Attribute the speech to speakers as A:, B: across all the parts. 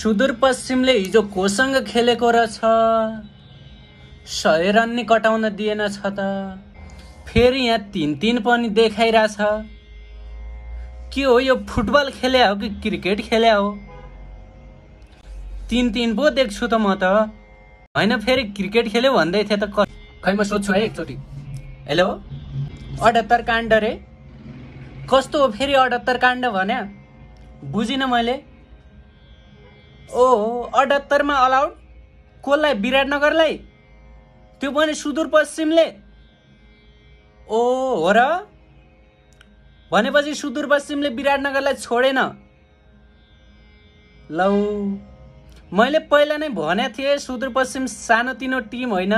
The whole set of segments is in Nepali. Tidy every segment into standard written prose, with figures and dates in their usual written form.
A: सुदूरपश्चिमले हिजो कोसँग खेलेको रहेछ, 100 रन नि कटाउन दिएन छ त। फेरि यहाँ 3-3 पनि देखाइरहेछ। के हो यो, फुटबल खेले हो कि क्रिकेट खेले हो? 3-3 पो देख्छु त म त। हैन फेरि क्रिकेट खेल्यो भन्दै थिए त। खै म सोध्छु है एकचोटि। हेलो, 78 काण्ड रे? कस्तो हो फेरि 78 काण्ड भन्या? बुझिन मैले। ओहो, 78 मा अलाउड? कसलाई? विराटनगरलाई? त्यो पनि सुदूरपश्चिमले? ओ हो र? भनेपछि सुदूरपश्चिमले विराटनगरलाई छोडेन। लौ, मैले पहिला नै भने थिएँ सुदूरपश्चिम सानोतिनो टिम होइन,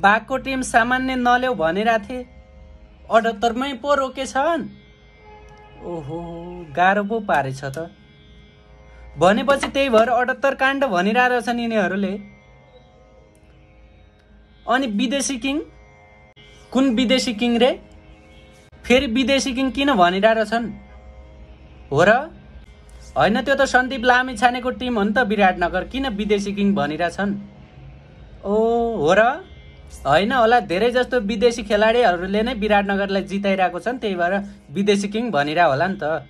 A: बाघको टिम सामान्य नल्याउ भनिरहेको थिएँ। 78 मै पो रोकेछन्। ओहो, गाह्रो पो पारेछ त। भनेपछि त्यही भएर 78 काण्ड भनिरहेछन् यिनीहरूले। अनि विदेशी किङ? कुन विदेशी किङ रे? फेरि विदेशी किङ किन भनिरहेछन्? हो र? होइन, त्यो त सन्दीप लामिछानेको टिम हो नि त विराटनगर। किन विदेशी किङ भनिरहेछन्? ओ हो र? होइन होला, धेरै जस्तो विदेशी खेलाडीहरूले नै विराटनगरलाई जिताइरहेको छन्, त्यही भएर विदेशी किङ भनिरह होला नि त।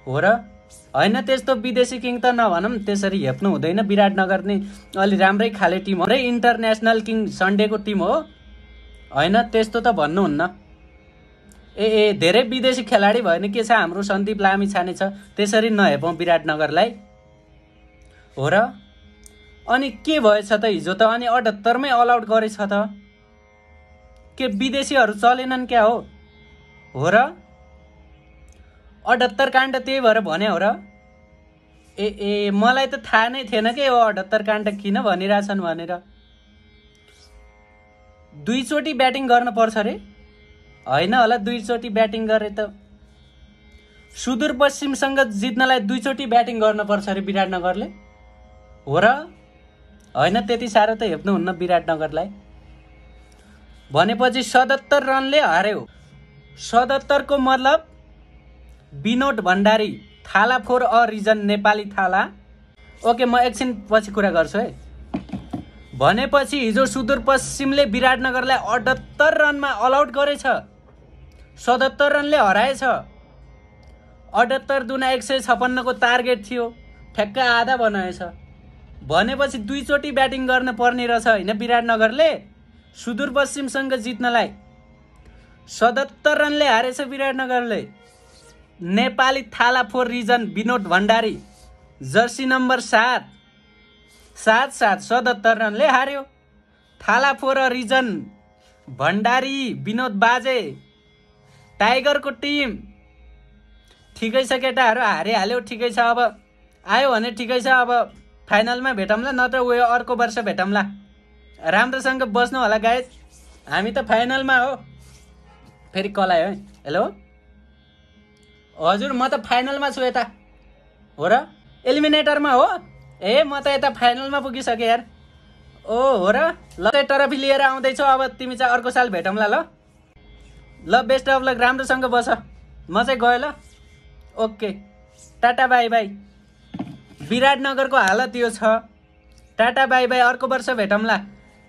A: हो र? होइन, त्यस्तो विदेशी किङ त नभनौँ, त्यसरी हेप्नु हुँदैन। विराटनगर नै अलि राम्रै खाले टिम हो। इन्टरनेसनल किङ सन्डेको टिम हो। होइन, त्यस्तो त भन्नुहुन्न। ए धेरै विदेशी खेलाडी भयो भने के छ, हाम्रो सन्दीप लामिछाने छ, त्यसरी नहेपौँ विराटनगरलाई। हो र? अनि के भएछ त हिजो त? अनि 78 मै अलाउट गरेछ त। के विदेशीहरू चलेनन् क्या हो? हो र? 78 काण्ड त्यही भएर भने हो र? ए मलाई त थाहा नै थिएन के हो 78 काण्ड किन भनिरहेछन् भनेर। 2 चोटि ब्याटिङ गर्न पर्छ रे? होइन होला, 2 चोटि ब्याटिङ गरे त सुदूरपश्चिमसँग जित्नलाई 2 चोटि ब्याटिङ गर्न पर्छ रे विराटनगरले। हो र? होइन, त्यति साह्रो त हेप्नुहुन्न विराटनगरलाई। भनेपछि 77 रनले हार्यो। 77 को मतलब विनोद भण्डारी, थाला फोर अ रिजन, नेपाली थाला। ओके, म एकछिन पछि कुरा गर्छु है। भनेपछि हिजो सुदूरपश्चिमले विराटनगरलाई 78 रनमा अलाउट गरेछ, 77 रनले हराएछ। 78 दुना 156 को टार्गेट थियो, ठ्याक्क आधा बनाएछ। भनेपछि 2 चोटि ब्याटिङ गर्न पर्ने रहेछ होइन विराटनगरले सुदूरपश्चिमसँग जित्नलाई। 77 रनले हारेछ विराटनगरले। Nepali Thala for reason Vinod Bhandari, jersey number 7 77 रनले हार्यो। थाला फोर रिजन भण्डारी विनोद बाजे, टाइगरको टिम। ठिकै छ केटाहरू, हारिहाल्यो, ठिकै छ। अब आयो भने ठिकै छ, अब फाइनलमा भेटौँला, नत्र उयो अर्को वर्ष भेटौँला। राम्रोसँग बस्नु होला गाइज, हामी त फाइनलमा हो। फेरि कल आयो है। हेलो हजुर, म त फाइनलमा छु यता। हो र? एलिमिनेटरमा हो? ए म त यता फाइनलमा पुगिसकेँ यार। ओ हो र? ल ट्रफी लिएर आउँदैछु, अब तिमी चाहिँ अर्को साल भेटौँला। ल बेस्ट अफ लक, राम्रोसँग बस। म चाहिँ गएँ ल। Okay, tata bye bye. विराटनगरको हालत यो छ। टाटा बाई बाई, अर्को वर्ष भेटौँला।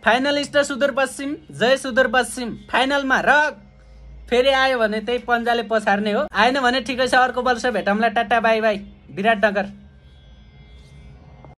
A: फाइनलिस्ट सुदूरपश्चिम, जय सुदूरपश्चिम। फाइनलमा र फेरि आयो भने त्यही पन्जाले पछार्ने हो, आएन भने ठिकै छ, अर्को वर्ष भेटौँला। Tata bye bye Biratnagar.